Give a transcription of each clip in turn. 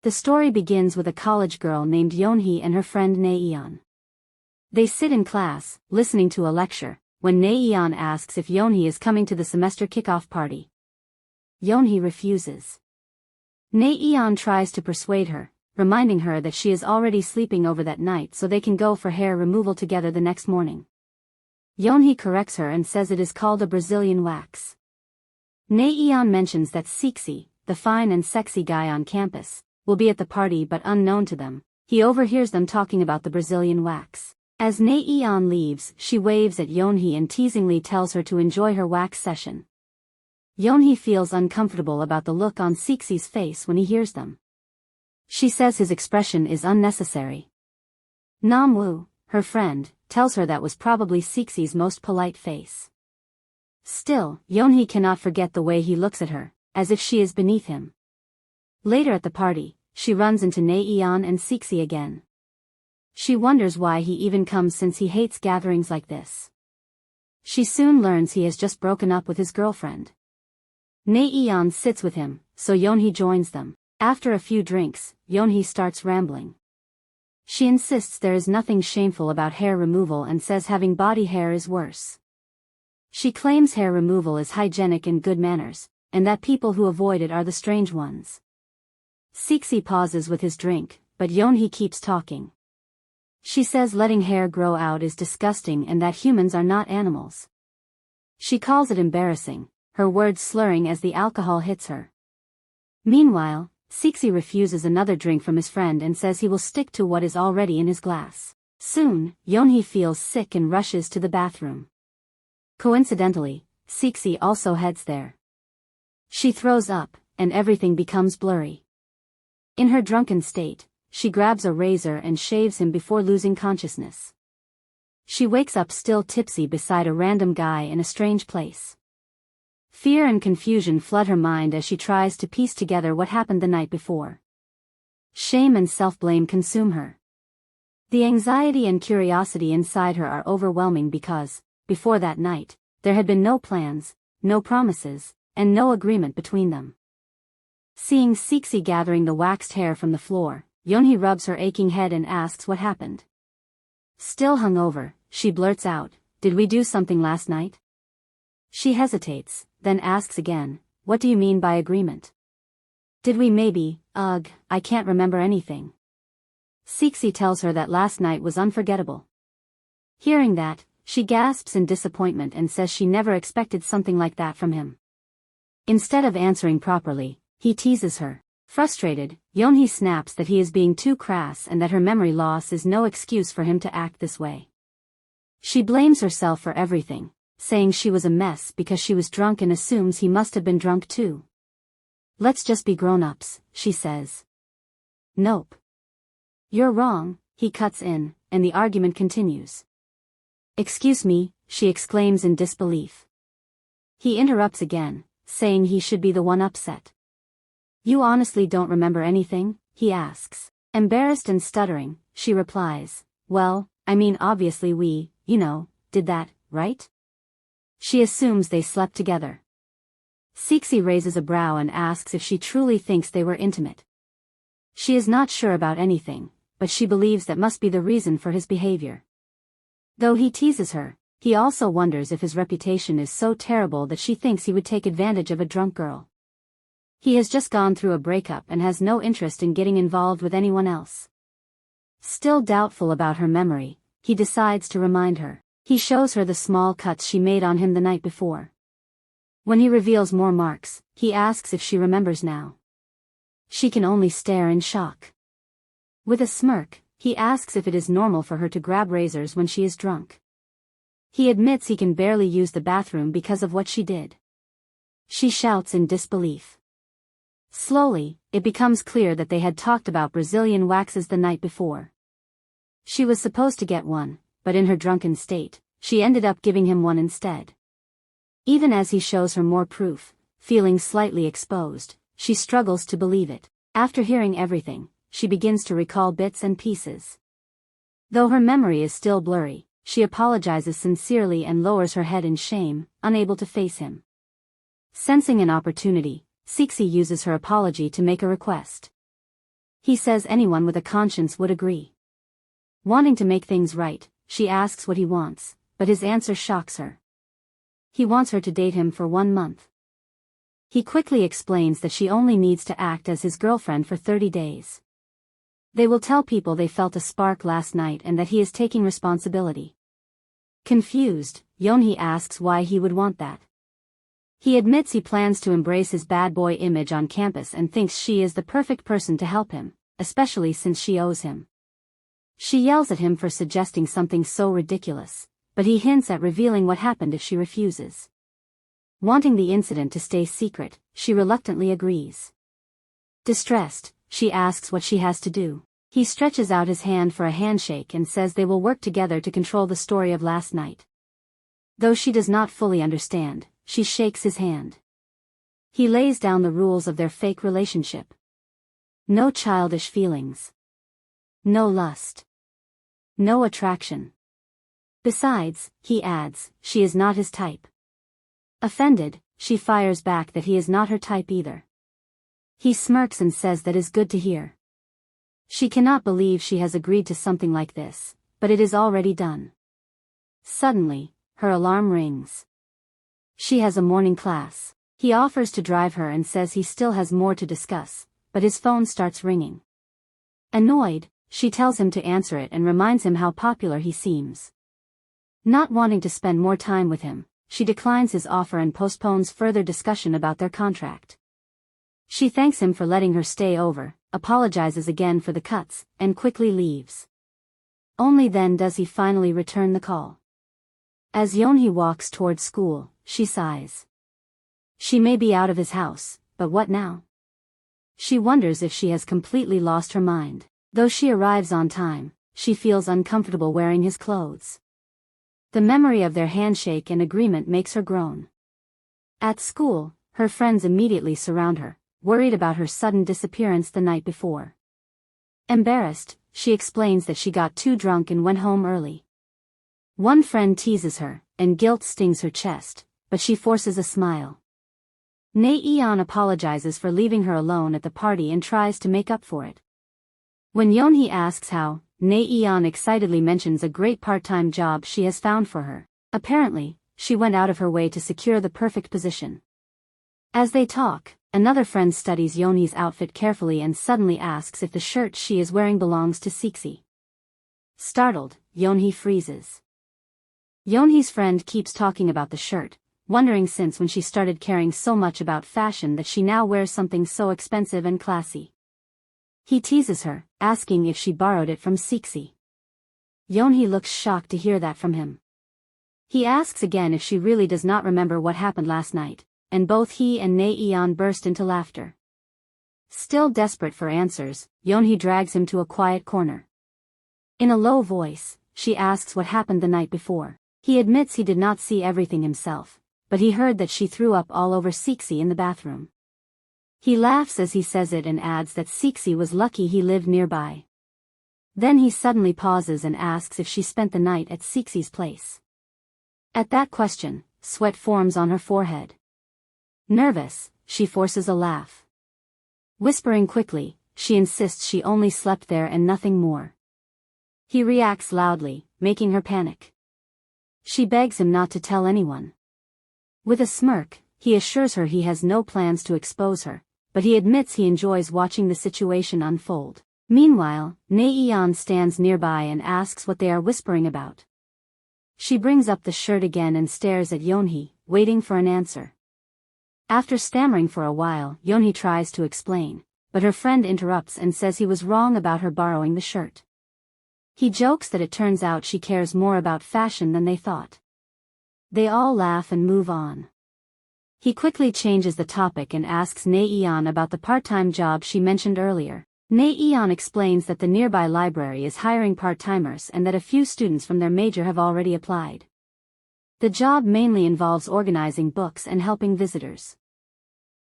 The story begins with a college girl named Yeonhee and her friend Naeon. They sit in class, listening to a lecture, when Naeon asks if Yeonhee is coming to the semester kickoff party. Yeonhee refuses. Naeon tries to persuade her, reminding her that she is already sleeping over that night so they can go for hair removal together the next morning. Yeonhee corrects her and says it is called a Brazilian wax. Naeon mentions that Sixi, the fine and sexy guy on campus, will be at the party but unknown to them. He overhears them talking about the Brazilian wax. As Naeon leaves, she waves at Yeonhee and teasingly tells her to enjoy her wax session. Yeonhee feels uncomfortable about the look on Sixi's face when he hears them. She says his expression is unnecessary. Namwoo, her friend, tells her that was probably Sixi's most polite face. Still, Yeonhee cannot forget the way he looks at her, as if she is beneath him. Later at the party, she runs into Naeon and Sixi again. She wonders why he even comes since he hates gatherings like this. She soon learns he has just broken up with his girlfriend. Naeon sits with him, so Yeonhee joins them. After a few drinks, Yeonhee starts rambling. She insists there is nothing shameful about hair removal and says having body hair is worse. She claims hair removal is hygienic and good manners, and that people who avoid it are the strange ones. Sixi pauses with his drink, but Yeonhee keeps talking. She says letting hair grow out is disgusting and that humans are not animals. She calls it embarrassing, her words slurring as the alcohol hits her. Meanwhile, Sixi refuses another drink from his friend and says he will stick to what is already in his glass. Soon, Yeonhee feels sick and rushes to the bathroom. Coincidentally, Sixi also heads there. She throws up, and everything becomes blurry. In her drunken state, she grabs a razor and shaves him before losing consciousness. She wakes up still tipsy beside a random guy in a strange place. Fear and confusion flood her mind as she tries to piece together what happened the night before. Shame and self-blame consume her. The anxiety and curiosity inside her are overwhelming because, before that night, there had been no plans, no promises, and no agreement between them. Seeing Sixi gathering the waxed hair from the floor, Yeonhee rubs her aching head and asks what happened. Still hungover, she blurts out, "Did we do something last night?" She hesitates, then asks again, "What do you mean by agreement?" "Did we maybe, I can't remember anything." Sixi tells her that last night was unforgettable. Hearing that, she gasps in disappointment and says she never expected something like that from him. Instead of answering properly, he teases her. Frustrated, Yeonhee snaps that he is being too crass and that her memory loss is no excuse for him to act this way. She blames herself for everything, saying she was a mess because she was drunk and assumes he must have been drunk too. "Let's just be grown-ups," she says. "Nope. You're wrong," he cuts in, and the argument continues. "Excuse me," she exclaims in disbelief. He interrupts again, saying he should be the one upset. "You honestly don't remember anything?" he asks. Embarrassed and stuttering, she replies, "Well, I mean obviously we, did that, right?" She assumes they slept together. Sixi raises a brow and asks if she truly thinks they were intimate. She is not sure about anything, but she believes that must be the reason for his behavior. Though he teases her, he also wonders if his reputation is so terrible that she thinks he would take advantage of a drunk girl. He has just gone through a breakup and has no interest in getting involved with anyone else. Still doubtful about her memory, he decides to remind her. He shows her the small cuts she made on him the night before. When he reveals more marks, he asks if she remembers now. She can only stare in shock. With a smirk, he asks if it is normal for her to grab razors when she is drunk. He admits he can barely use the bathroom because of what she did. She shouts in disbelief. Slowly, it becomes clear that they had talked about Brazilian waxes the night before. She was supposed to get one, but in her drunken state, she ended up giving him one instead. Even as he shows her more proof, feeling slightly exposed, she struggles to believe it. After hearing everything, she begins to recall bits and pieces. Though her memory is still blurry, she apologizes sincerely and lowers her head in shame, unable to face him. Sensing an opportunity, Sixi uses her apology to make a request. He says anyone with a conscience would agree. Wanting to make things right, she asks what he wants, but his answer shocks her. He wants her to date him for 1 month. He quickly explains that she only needs to act as his girlfriend for 30 days. They will tell people they felt a spark last night and that he is taking responsibility. Confused, Yeonhee asks why he would want that. He admits he plans to embrace his bad boy image on campus and thinks she is the perfect person to help him, especially since she owes him. She yells at him for suggesting something so ridiculous, but he hints at revealing what happened if she refuses. Wanting the incident to stay secret, she reluctantly agrees. Distressed, she asks what she has to do. He stretches out his hand for a handshake and says they will work together to control the story of last night. Though she does not fully understand, she shakes his hand. He lays down the rules of their fake relationship. No childish feelings. No lust. No attraction. Besides, he adds, she is not his type. Offended, she fires back that he is not her type either. He smirks and says that is good to hear. She cannot believe she has agreed to something like this, but it is already done. Suddenly, her alarm rings. She has a morning class. He offers to drive her and says he still has more to discuss, but his phone starts ringing. Annoyed, she tells him to answer it and reminds him how popular he seems. Not wanting to spend more time with him, she declines his offer and postpones further discussion about their contract. She thanks him for letting her stay over, apologizes again for the cuts, and quickly leaves. Only then does he finally return the call. As Yeonhee walks towards school, she sighs. She may be out of his house, but what now? She wonders if she has completely lost her mind. Though she arrives on time, she feels uncomfortable wearing his clothes. The memory of their handshake and agreement makes her groan. At school, her friends immediately surround her, worried about her sudden disappearance the night before. Embarrassed, she explains that she got too drunk and went home early. One friend teases her, and guilt stings her chest, but she forces a smile. Naeon apologizes for leaving her alone at the party and tries to make up for it. When Yeonhee asks how, Naeon excitedly mentions a great part-time job she has found for her. Apparently, she went out of her way to secure the perfect position. As they talk, another friend studies Yeonhee's outfit carefully and suddenly asks if the shirt she is wearing belongs to Sixi. Startled, Yeonhee freezes. Yeonhee's friend keeps talking about the shirt, wondering since when she started caring so much about fashion that she now wears something so expensive and classy. He teases her, asking if she borrowed it from Sixi. Yeonhee looks shocked to hear that from him. He asks again if she really does not remember what happened last night, and both he and Naeon burst into laughter. Still desperate for answers, Yeonhee drags him to a quiet corner. In a low voice, she asks what happened the night before. He admits he did not see everything himself, but he heard that she threw up all over Sixi in the bathroom. He laughs as he says it and adds that Sixi was lucky he lived nearby. Then he suddenly pauses and asks if she spent the night at Sixi's place. At that question, sweat forms on her forehead. Nervous, she forces a laugh. Whispering quickly, she insists she only slept there and nothing more. He reacts loudly, making her panic. She begs him not to tell anyone. With a smirk, he assures her he has no plans to expose her, but he admits he enjoys watching the situation unfold. Meanwhile, Naeon stands nearby and asks what they are whispering about. She brings up the shirt again and stares at Yeonhee, waiting for an answer. After stammering for a while, Yeonhee tries to explain, but her friend interrupts and says he was wrong about her borrowing the shirt. He jokes that it turns out she cares more about fashion than they thought. They all laugh and move on. He quickly changes the topic and asks Naeon about the part-time job she mentioned earlier. Naeon explains that the nearby library is hiring part-timers and that a few students from their major have already applied. The job mainly involves organizing books and helping visitors.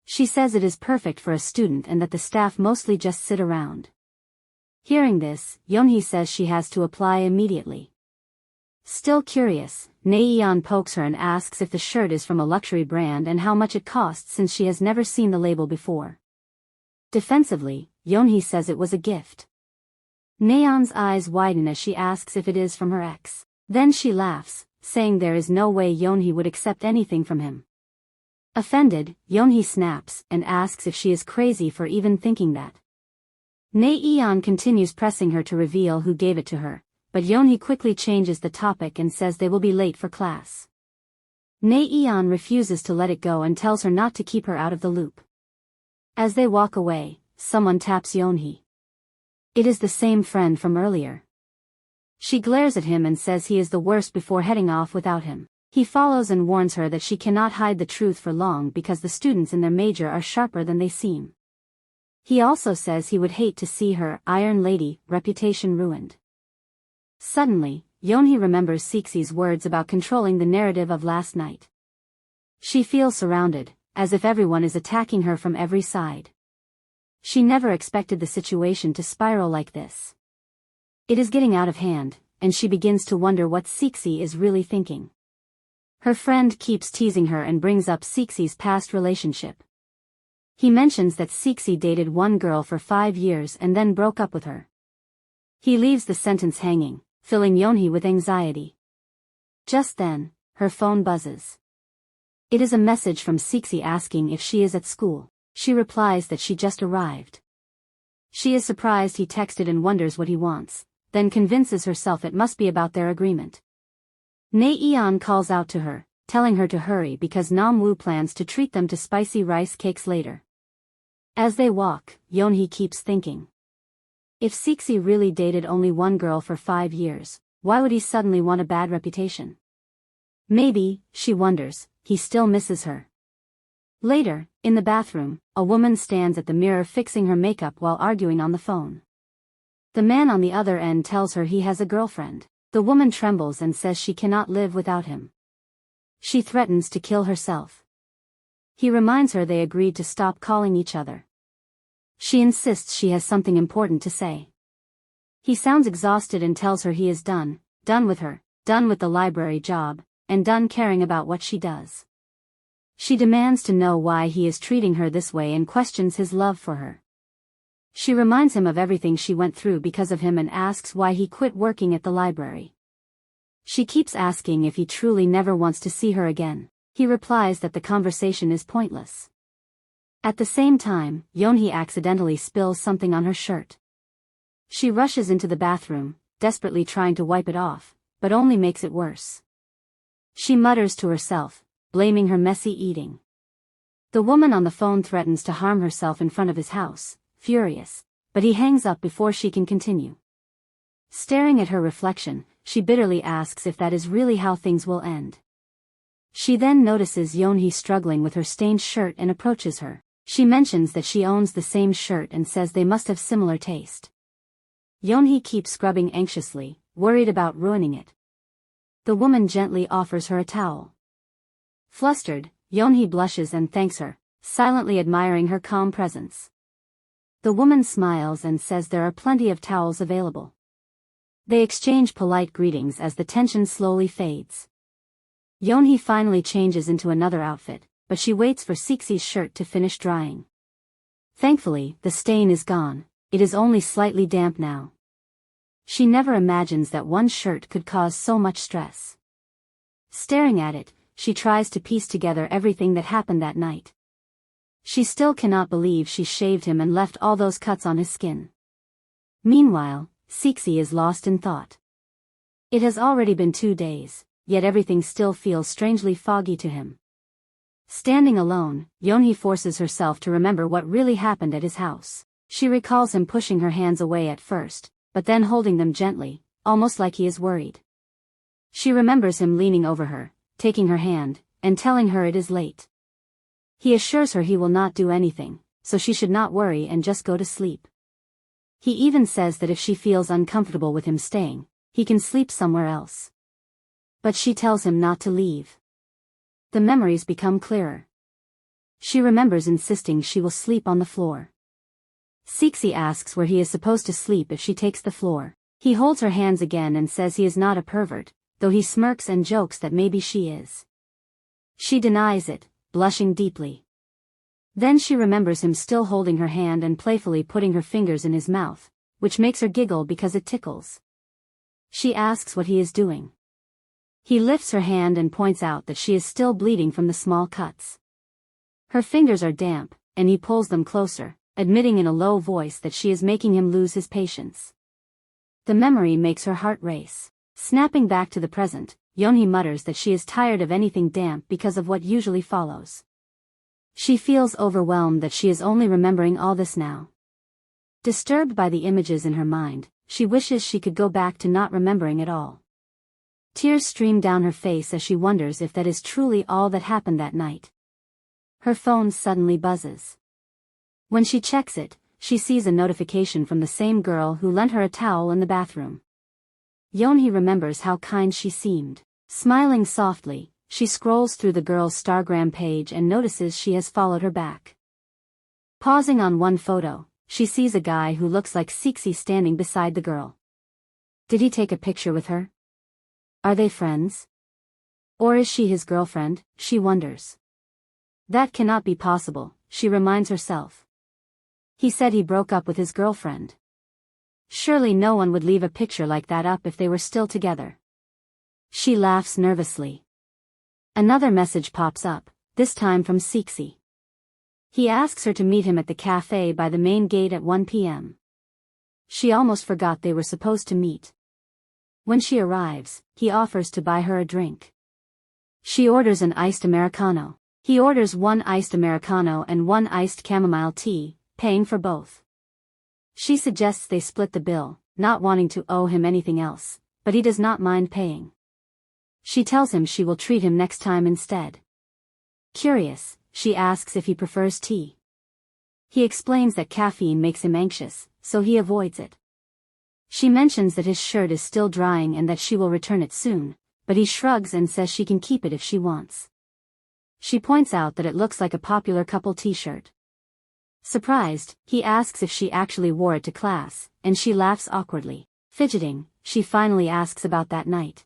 She says it is perfect for a student and that the staff mostly just sit around. Hearing this, Yeonhee says she has to apply immediately. Still curious, Naeon pokes her and asks if the shirt is from a luxury brand and how much it costs since she has never seen the label before. Defensively, Yeonhee says it was a gift. Nayeon's eyes widen as she asks if it is from her ex. Then she laughs, saying there is no way Yeonhee would accept anything from him. Offended, Yeonhee snaps and asks if she is crazy for even thinking that. Nayeon continues pressing her to reveal who gave it to her, but Yeonhee quickly changes the topic and says they will be late for class. Nayeon refuses to let it go and tells her not to keep her out of the loop. As they walk away, someone taps Yeonhee. It is the same friend from earlier. She glares at him and says he is the worst before heading off without him. He follows and warns her that she cannot hide the truth for long because the students in their major are sharper than they seem. He also says he would hate to see her Iron Lady reputation ruined. Suddenly, Yeonhee remembers Sixi's words about controlling the narrative of last night. She feels surrounded, as if everyone is attacking her from every side. She never expected the situation to spiral like this. It is getting out of hand, and she begins to wonder what Sixi is really thinking. Her friend keeps teasing her and brings up Sixi's past relationship. He mentions that Sixi dated one girl for 5 years and then broke up with her. He leaves the sentence hanging, filling Yeonhee with anxiety. Just then, her phone buzzes. It is a message from Sixi asking if she is at school. She replies that she just arrived. She is surprised he texted and wonders what he wants, then convinces herself it must be about their agreement. Nayeon calls out to her, telling her to hurry because Namwoo plans to treat them to spicy rice cakes later. As they walk, Yeonhee keeps thinking. If Sixi really dated only one girl for 5 years, why would he suddenly want a bad reputation? Maybe, she wonders, he still misses her. Later, in the bathroom, a woman stands at the mirror fixing her makeup while arguing on the phone. The man on the other end tells her he has a girlfriend. The woman trembles and says she cannot live without him. She threatens to kill herself. He reminds her they agreed to stop calling each other. She insists she has something important to say. He sounds exhausted and tells her he is done with her, done with the library job, and done caring about what she does. She demands to know why he is treating her this way and questions his love for her. She reminds him of everything she went through because of him and asks why he quit working at the library. She keeps asking if he truly never wants to see her again. He replies that the conversation is pointless. At the same time, Yeonhee accidentally spills something on her shirt. She rushes into the bathroom, desperately trying to wipe it off, but only makes it worse. She mutters to herself, blaming her messy eating. The woman on the phone threatens to harm herself in front of his house, furious, but he hangs up before she can continue. Staring at her reflection, she bitterly asks if that is really how things will end. She then notices Yeonhee struggling with her stained shirt and approaches her. She mentions that she owns the same shirt and says they must have similar taste. Yeonhee keeps scrubbing anxiously, worried about ruining it. The woman gently offers her a towel. Flustered, Yeonhee blushes and thanks her, silently admiring her calm presence. The woman smiles and says there are plenty of towels available. They exchange polite greetings as the tension slowly fades. Yeonhee finally changes into another outfit, but she waits for Sixi's shirt to finish drying. Thankfully, the stain is gone, it is only slightly damp now. She never imagines that one shirt could cause so much stress. Staring at it, she tries to piece together everything that happened that night. She still cannot believe she shaved him and left all those cuts on his skin. Meanwhile, Sixi is lost in thought. It has already been 2 days, yet everything still feels strangely foggy to him. Standing alone, Yeonhee forces herself to remember what really happened at his house. She recalls him pushing her hands away at first, but then holding them gently, almost like he is worried. She remembers him leaning over her, taking her hand, and telling her it is late. He assures her he will not do anything, so she should not worry and just go to sleep. He even says that if she feels uncomfortable with him staying, he can sleep somewhere else. But she tells him not to leave. The memories become clearer. She remembers insisting she will sleep on the floor. Sixi asks where he is supposed to sleep if she takes the floor. He holds her hands again and says he is not a pervert, though he smirks and jokes that maybe she is. She denies it, blushing deeply. Then she remembers him still holding her hand and playfully putting her fingers in his mouth, which makes her giggle because it tickles. She asks what he is doing. He lifts her hand and points out that she is still bleeding from the small cuts. Her fingers are damp, and he pulls them closer, admitting in a low voice that she is making him lose his patience. The memory makes her heart race. Snapping back to the present, Yeonhee mutters that she is tired of anything damp because of what usually follows. She feels overwhelmed that she is only remembering all this now. Disturbed by the images in her mind, she wishes she could go back to not remembering at all. Tears stream down her face as she wonders if that is truly all that happened that night. Her phone suddenly buzzes. When she checks it, she sees a notification from the same girl who lent her a towel in the bathroom. Yeonhee remembers how kind she seemed. Smiling softly, she scrolls through the girl's Stargram page and notices she has followed her back. Pausing on one photo, she sees a guy who looks like Sixi standing beside the girl. Did he take a picture with her? Are they friends? Or is she his girlfriend, she wonders. That cannot be possible, she reminds herself. He said he broke up with his girlfriend. Surely no one would leave a picture like that up if they were still together. She laughs nervously. Another message pops up, this time from Sixi. He asks her to meet him at the cafe by the main gate at 1 p.m. She almost forgot they were supposed to meet. When she arrives, he offers to buy her a drink. She orders an iced Americano. He orders 1 iced Americano and 1 iced chamomile tea, paying for both. She suggests they split the bill, not wanting to owe him anything else, but he does not mind paying. She tells him she will treat him next time instead. Curious, she asks if he prefers tea. He explains that caffeine makes him anxious, so he avoids it. She mentions that his shirt is still drying and that she will return it soon, but he shrugs and says she can keep it if she wants. She points out that it looks like a popular couple t-shirt. Surprised, he asks if she actually wore it to class, and she laughs awkwardly. Fidgeting, she finally asks about that night.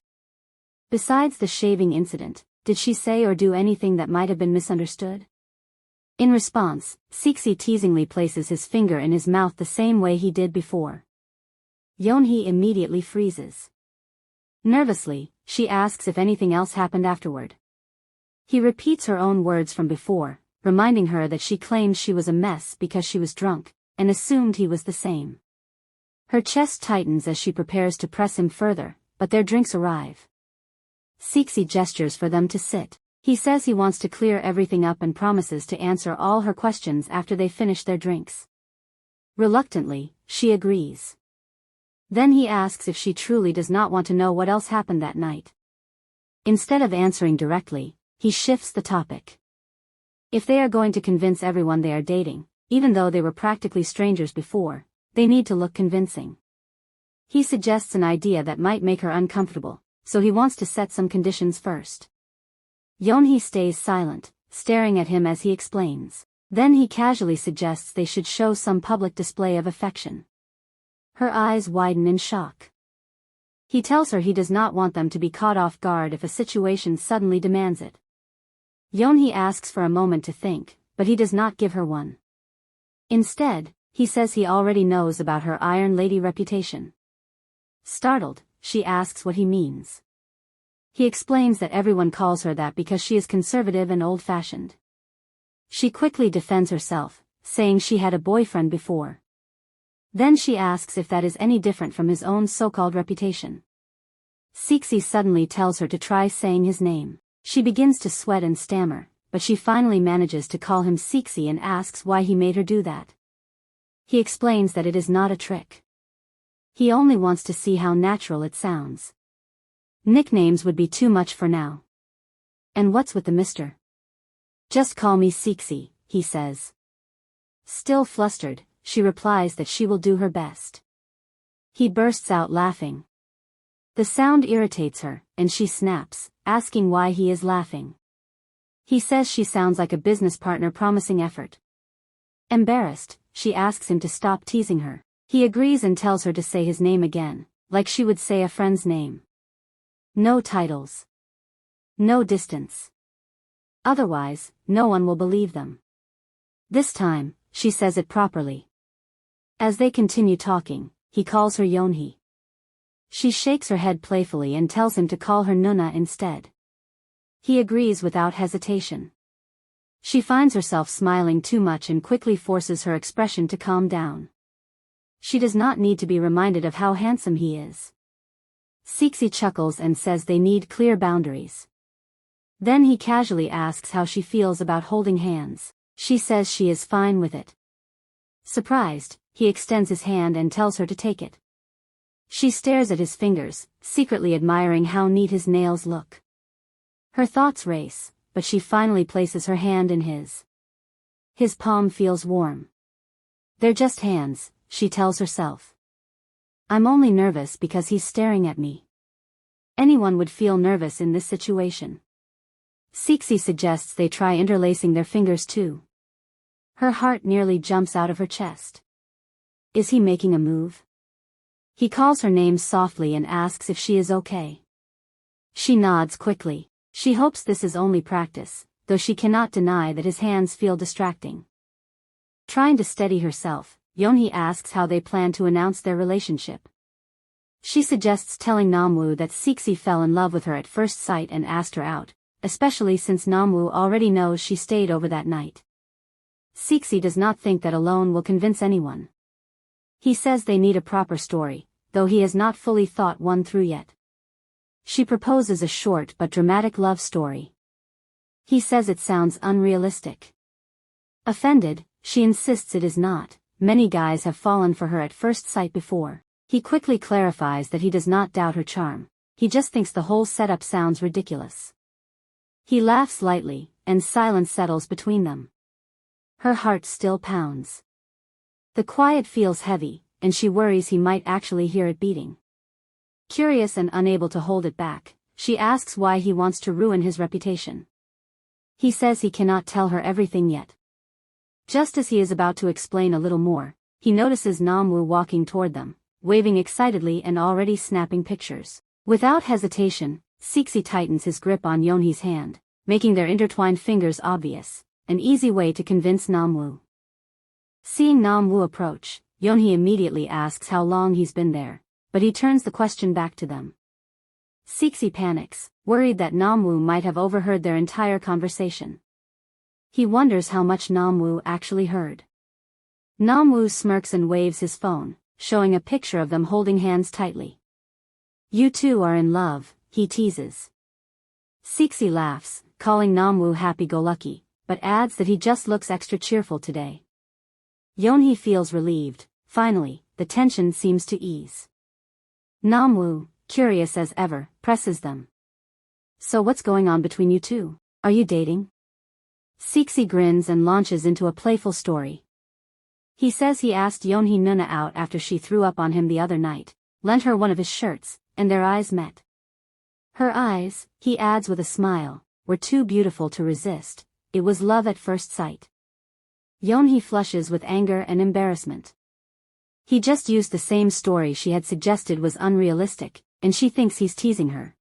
Besides the shaving incident, did she say or do anything that might have been misunderstood? In response, Sixi teasingly places his finger in his mouth the same way he did before. Yeonhee immediately freezes. Nervously, she asks if anything else happened afterward. He repeats her own words from before, reminding her that she claimed she was a mess because she was drunk, and assumed he was the same. Her chest tightens as she prepares to press him further, but their drinks arrive. Sixi gestures for them to sit. He says he wants to clear everything up and promises to answer all her questions after they finish their drinks. Reluctantly, she agrees. Then he asks if she truly does not want to know what else happened that night. Instead of answering directly, he shifts the topic. If they are going to convince everyone they are dating, even though they were practically strangers before, they need to look convincing. He suggests an idea that might make her uncomfortable, so he wants to set some conditions first. Yeonhee stays silent, staring at him as he explains. Then he casually suggests they should show some public display of affection. Her eyes widen in shock. He tells her he does not want them to be caught off guard if a situation suddenly demands it. Yeonhee asks for a moment to think, but he does not give her one. Instead, he says he already knows about her Iron Lady reputation. Startled, she asks what he means. He explains that everyone calls her that because she is conservative and old-fashioned. She quickly defends herself, saying she had a boyfriend before. Then she asks if that is any different from his own so-called reputation. Sixi suddenly tells her to try saying his name. She begins to sweat and stammer, but she finally manages to call him Sixi and asks why he made her do that. He explains that it is not a trick. He only wants to see how natural it sounds. Nicknames would be too much for now. And what's with the mister? Just call me Sixi, he says. Still flustered, she replies that she will do her best. He bursts out laughing. The sound irritates her, and she snaps, asking why he is laughing. He says she sounds like a business partner promising effort. Embarrassed, she asks him to stop teasing her. He agrees and tells her to say his name again, like she would say a friend's name. No titles. No distance. Otherwise, no one will believe them. This time, she says it properly. As they continue talking, he calls her Yeonhee. She shakes her head playfully and tells him to call her Nuna instead. He agrees without hesitation. She finds herself smiling too much and quickly forces her expression to calm down. She does not need to be reminded of how handsome he is. Sixi chuckles and says they need clear boundaries. Then he casually asks how she feels about holding hands. She says she is fine with it. Surprised, he extends his hand and tells her to take it. She stares at his fingers, secretly admiring how neat his nails look. Her thoughts race, but she finally places her hand in his. His palm feels warm. They're just hands, she tells herself. I'm only nervous because he's staring at me. Anyone would feel nervous in this situation. Sixi suggests they try interlacing their fingers too. Her heart nearly jumps out of her chest. Is he making a move? He calls her name softly and asks if she is okay. She nods quickly. She hopes this is only practice, though she cannot deny that his hands feel distracting. Trying to steady herself, Yeonhee asks how they plan to announce their relationship. She suggests telling Namwoo that Sixi fell in love with her at first sight and asked her out, especially since Namwoo already knows she stayed over that night. Sixi does not think that alone will convince anyone. He says they need a proper story, though he has not fully thought one through yet. She proposes a short but dramatic love story. He says it sounds unrealistic. Offended, she insists it is not. Many guys have fallen for her at first sight before. He quickly clarifies that he does not doubt her charm. He just thinks the whole setup sounds ridiculous. He laughs lightly, and silence settles between them. Her heart still pounds. The quiet feels heavy, and she worries he might actually hear it beating. Curious and unable to hold it back, she asks why he wants to ruin his reputation. He says he cannot tell her everything yet. Just as he is about to explain a little more, he notices Namwoo walking toward them, waving excitedly and already snapping pictures. Without hesitation, Sixi tightens his grip on Yeonhee's hand, making their intertwined fingers obvious, an easy way to convince Namwoo. Seeing Namwoo approach, Yeonhee immediately asks how long he's been there, but he turns the question back to them. Sixi panics, worried that Namwoo might have overheard their entire conversation. He wonders how much Namwoo actually heard. Namwoo smirks and waves his phone, showing a picture of them holding hands tightly. You two are in love, he teases. Sixi laughs, calling Namwoo happy-go-lucky, but adds that he just looks extra cheerful today. Yeonhee feels relieved. Finally, the tension seems to ease. Namwoo, curious as ever, presses them. So what's going on between you two? Are you dating? Sixi grins and launches into a playful story. He says he asked Yeonhee Nuna out after she threw up on him the other night, lent her one of his shirts, and their eyes met. Her eyes, he adds with a smile, were too beautiful to resist. It was love at first sight. Yeonhee flushes with anger and embarrassment. He just used the same story she had suggested was unrealistic, and she thinks he's teasing her.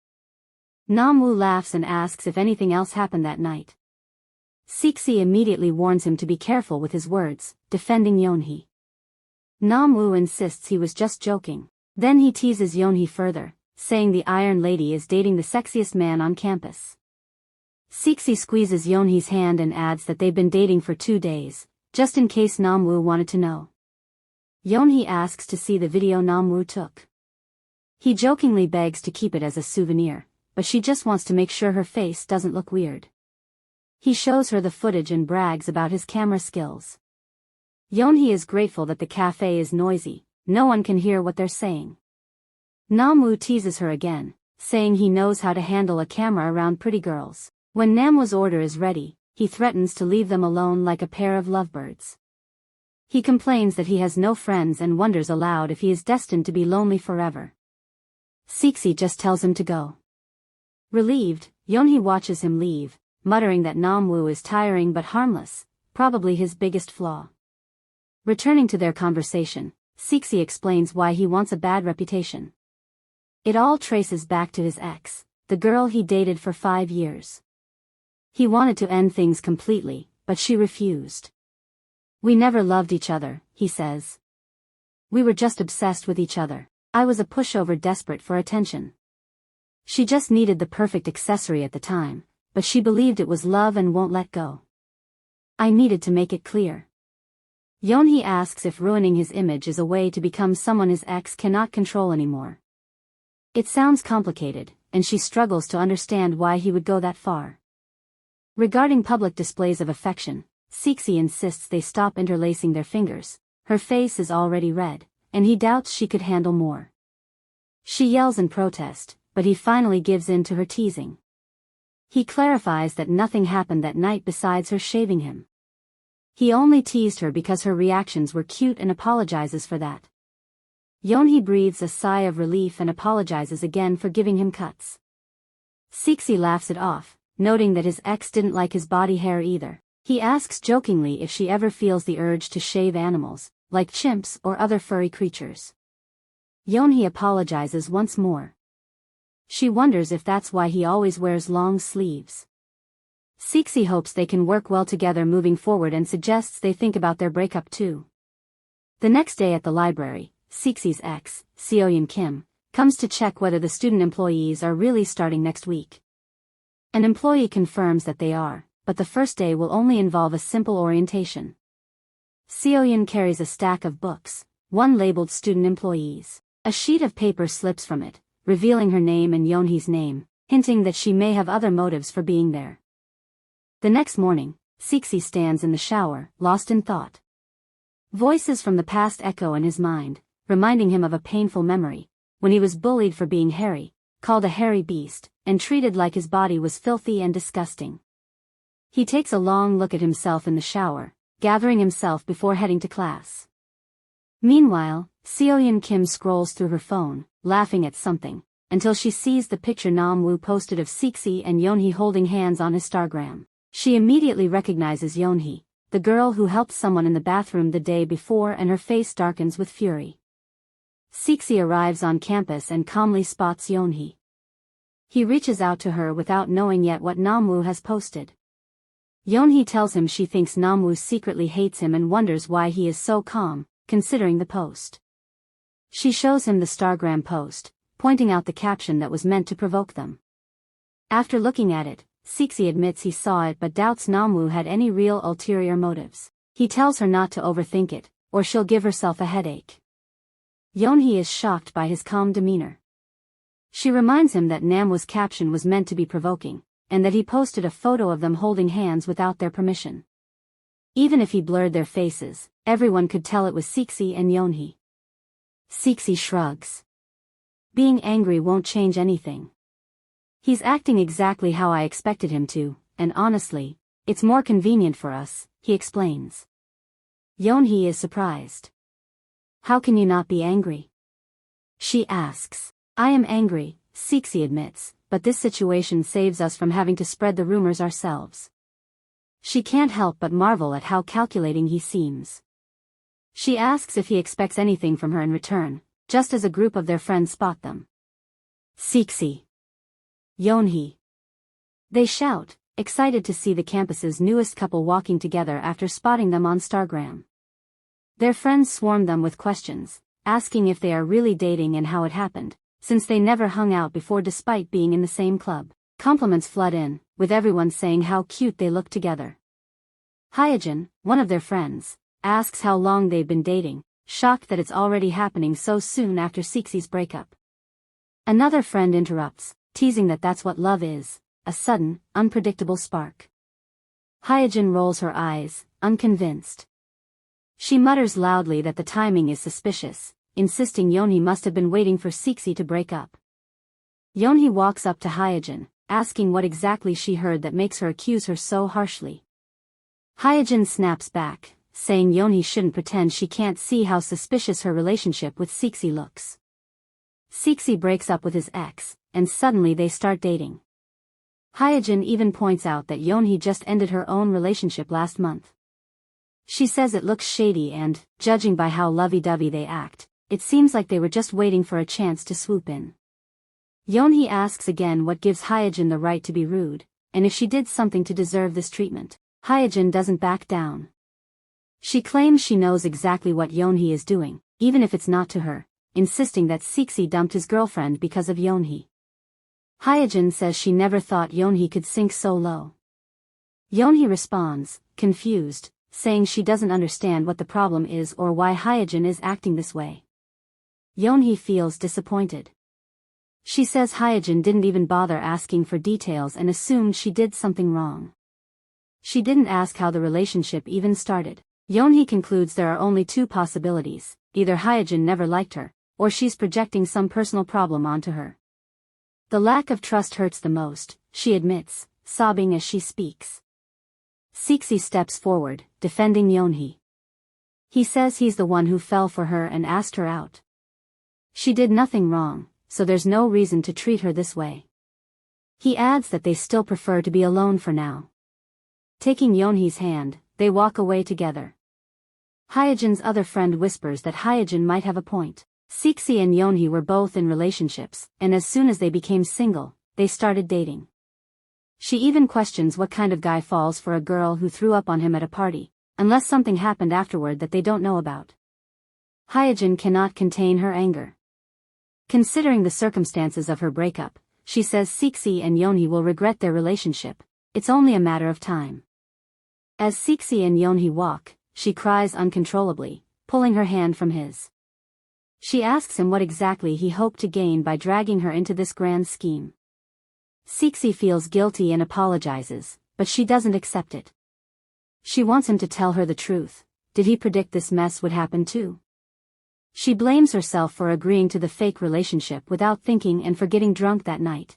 Namwoo laughs and asks if anything else happened that night. Sixi immediately warns him to be careful with his words, defending Yeonhee. Namwoo insists he was just joking. Then he teases Yeonhee further, saying the Iron Lady is dating the sexiest man on campus. Sixi squeezes Yeonhee's hand and adds that they've been dating for 2 days, just in case Namwoo wanted to know. Yeonhee asks to see the video Namwoo took. He jokingly begs to keep it as a souvenir, but she just wants to make sure her face doesn't look weird. He shows her the footage and brags about his camera skills. Yeonhee is grateful that the cafe is noisy, no one can hear what they're saying. Namwoo teases her again, saying he knows how to handle a camera around pretty girls. When Namwoo's order is ready, he threatens to leave them alone like a pair of lovebirds. He complains that he has no friends and wonders aloud if he is destined to be lonely forever. Sixi just tells him to go. Relieved, Yeonhee watches him leave, muttering that Namwoo is tiring but harmless, probably his biggest flaw. Returning to their conversation, Sixi explains why he wants a bad reputation. It all traces back to his ex, the girl he dated for 5 years. He wanted to end things completely, but she refused. We never loved each other, he says. We were just obsessed with each other. I was a pushover desperate for attention. She just needed the perfect accessory at the time, but she believed it was love and won't let go. I needed to make it clear. Yeonhee asks if ruining his image is a way to become someone his ex cannot control anymore. It sounds complicated, and she struggles to understand why he would go that far. Regarding public displays of affection, Sixi insists they stop interlacing their fingers. Her face is already red, and he doubts she could handle more. She yells in protest, but he finally gives in to her teasing. He clarifies that nothing happened that night besides her shaving him. He only teased her because her reactions were cute and apologizes for that. Yeonhee breathes a sigh of relief and apologizes again for giving him cuts. Sixi laughs it off, noting that his ex didn't like his body hair either. He asks jokingly if she ever feels the urge to shave animals, like chimps or other furry creatures. Yeonhee apologizes once more. She wonders if that's why he always wears long sleeves. Sixi hopes they can work well together moving forward and suggests they think about their breakup too. The next day at the library, Sixi's ex, Seoyeon Kim, comes to check whether the student employees are really starting next week. An employee confirms that they are, but the first day will only involve a simple orientation. Seoyeon carries a stack of books, one labeled Student Employees. A sheet of paper slips from it, revealing her name and Yeonhee's name, hinting that she may have other motives for being there. The next morning, Sixi stands in the shower, lost in thought. Voices from the past echo in his mind, reminding him of a painful memory, when he was bullied for being hairy, called a hairy beast, and treated like his body was filthy and disgusting. He takes a long look at himself in the shower, gathering himself before heading to class. Meanwhile, Seoyeon Kim scrolls through her phone, laughing at something, until she sees the picture Namwoo posted of Sixi and Yeonhee holding hands on Instagram. She immediately recognizes Yeonhee, the girl who helped someone in the bathroom the day before, and her face darkens with fury. Sixi arrives on campus and calmly spots Yeonhee. He reaches out to her without knowing yet what Namwoo has posted. Yeonhee tells him she thinks Namwoo secretly hates him and wonders why he is so calm, considering the post. She shows him the Stargram post, pointing out the caption that was meant to provoke them. After looking at it, Sixi admits he saw it but doubts Namwoo had any real ulterior motives. He tells her not to overthink it, or she'll give herself a headache. Yeonhee is shocked by his calm demeanor. She reminds him that Namwoo's caption was meant to be provoking, and that he posted a photo of them holding hands without their permission. Even if he blurred their faces, everyone could tell it was Sixi and Yeonhee. Sixi shrugs. Being angry won't change anything. He's acting exactly how I expected him to, and honestly, it's more convenient for us, he explains. Yeonhee is surprised. How can you not be angry? She asks. I am angry, Sixi admits, but this situation saves us from having to spread the rumors ourselves. She can't help but marvel at how calculating he seems. She asks if he expects anything from her in return, just as a group of their friends spot them. Sixi. Yeonhee. They shout, excited to see the campus's newest couple walking together after spotting them on Stargram. Their friends swarm them with questions, asking if they are really dating and how it happened, since they never hung out before despite being in the same club. Compliments flood in, with everyone saying how cute they look together. Hyejin, one of their friends, asks how long they've been dating, shocked that it's already happening so soon after Sixi's breakup. Another friend interrupts, teasing that that's what love is, a sudden, unpredictable spark. Hyejin rolls her eyes, unconvinced. She mutters loudly that the timing is suspicious, insisting Yeonhee must have been waiting for Sixi to break up. Yeonhee walks up to Hyejin, asking what exactly she heard that makes her accuse her so harshly. Hyejin snaps back, saying Yeonhee shouldn't pretend she can't see how suspicious her relationship with Sixi looks. Sixi breaks up with his ex, and suddenly they start dating. Hyejin even points out that Yeonhee just ended her own relationship last month. She says it looks shady and, judging by how lovey-dovey they act, it seems like they were just waiting for a chance to swoop in. Yeonhee asks again what gives Hyejin the right to be rude, and if she did something to deserve this treatment. Hyejin doesn't back down. She claims she knows exactly what Yeonhee is doing, even if it's not to her, insisting that Sixi dumped his girlfriend because of Yeonhee. Hyejin says she never thought Yeonhee could sink so low. Yeonhee responds, confused, saying she doesn't understand what the problem is or why Hyejin is acting this way. Yeonhee feels disappointed. She says Hyejin didn't even bother asking for details and assumed she did something wrong. She didn't ask how the relationship even started. Yeonhee concludes there are only two possibilities: either Hyejin never liked her, or she's projecting some personal problem onto her. The lack of trust hurts the most, she admits, sobbing as she speaks. Sixi steps forward, defending Yeonhee. He says he's the one who fell for her and asked her out. She did nothing wrong, so there's no reason to treat her this way. He adds that they still prefer to be alone for now. Taking Yeonhee's hand, they walk away together. Hyejin's other friend whispers that Hyejin might have a point. Sixi and Yeonhee were both in relationships, and as soon as they became single, they started dating. She even questions what kind of guy falls for a girl who threw up on him at a party, unless something happened afterward that they don't know about. Hyejin cannot contain her anger. Considering the circumstances of her breakup, she says Sixi and Yeonhee will regret their relationship. It's only a matter of time. As Sixi and Yeonhee walk, she cries uncontrollably, pulling her hand from his. She asks him what exactly he hoped to gain by dragging her into this grand scheme. Sixi feels guilty and apologizes, but she doesn't accept it. She wants him to tell her the truth. Did he predict this mess would happen too? She blames herself for agreeing to the fake relationship without thinking and for getting drunk that night.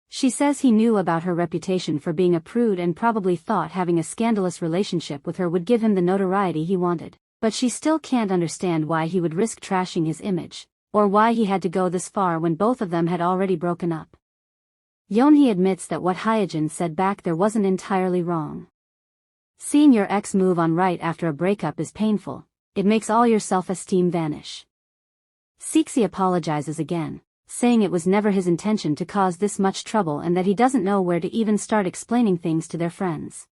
She says he knew about her reputation for being a prude and probably thought having a scandalous relationship with her would give him the notoriety he wanted, but she still can't understand why he would risk trashing his image, or why he had to go this far when both of them had already broken up. Yeonhee admits that what Hyejin said back there wasn't entirely wrong. Seeing your ex move on right after a breakup is painful. It makes all your self-esteem vanish. Sixi apologizes again, saying it was never his intention to cause this much trouble and that he doesn't know where to even start explaining things to their friends.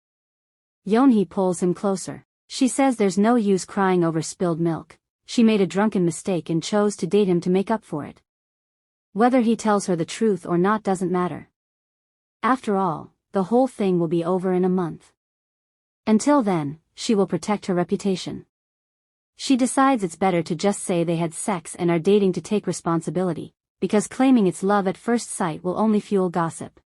Yeonhee pulls him closer. She says there's no use crying over spilled milk. She made a drunken mistake and chose to date him to make up for it. Whether he tells her the truth or not doesn't matter. After all, the whole thing will be over in a month. Until then, she will protect her reputation. She decides it's better to just say they had sex and are dating to take responsibility, because claiming it's love at first sight will only fuel gossip.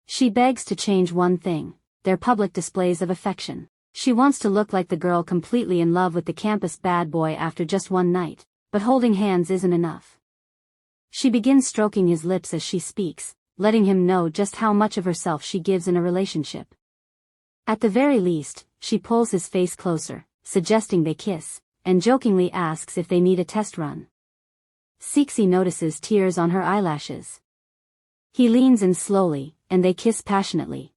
She begs to change one thing: their public displays of affection. She wants to look like the girl completely in love with the campus bad boy after just one night, but holding hands isn't enough. She begins stroking his lips as she speaks, letting him know just how much of herself she gives in a relationship. At the very least, she pulls his face closer, suggesting they kiss, and jokingly asks if they need a test run. Sixi notices tears on her eyelashes. He leans in slowly, and they kiss passionately.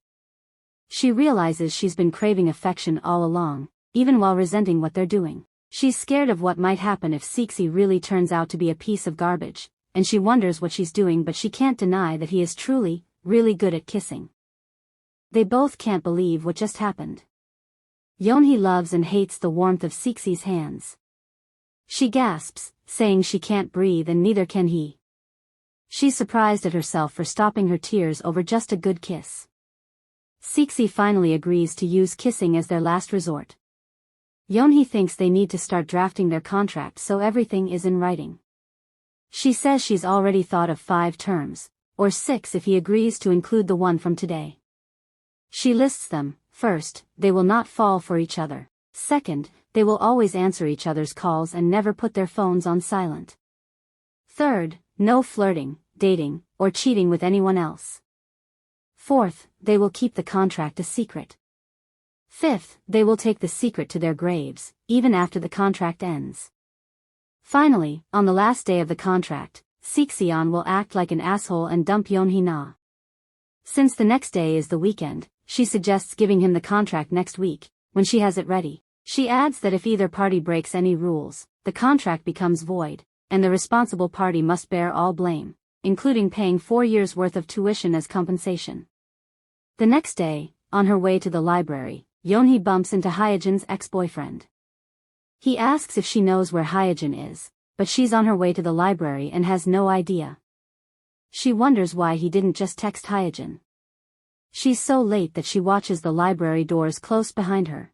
She realizes she's been craving affection all along, even while resenting what they're doing. She's scared of what might happen if Sixi really turns out to be a piece of garbage, and she wonders what she's doing, but she can't deny that he is truly, really good at kissing. They both can't believe what just happened. Yeonhee loves and hates the warmth of Sixi's hands. She gasps, saying she can't breathe and neither can he. She's surprised at herself for stopping her tears over just a good kiss. Sixi finally agrees to use kissing as their last resort. Yeonhee thinks they need to start drafting their contract so everything is in writing. She says she's already thought of 5 terms, or 6 if he agrees to include the one from today. She lists them. First, they will not fall for each other. Second, they will always answer each other's calls and never put their phones on silent. Third, no flirting, dating, or cheating with anyone else. Fourth, they will keep the contract a secret. Fifth, they will take the secret to their graves, even after the contract ends. Finally, on the last day of the contract, Sixyeon will act like an asshole and dump Yeonhee Na. Since the next day is the weekend, she suggests giving him the contract next week, when she has it ready. She adds that if either party breaks any rules, the contract becomes void, and the responsible party must bear all blame, including paying 4 years' worth of tuition as compensation. The next day, on her way to the library, Yeonhee bumps into Hyejin's ex-boyfriend. He asks if she knows where Hyejin is, but she's on her way to the library and has no idea. She wonders why he didn't just text Hyejin. She's so late that she watches the library doors close behind her.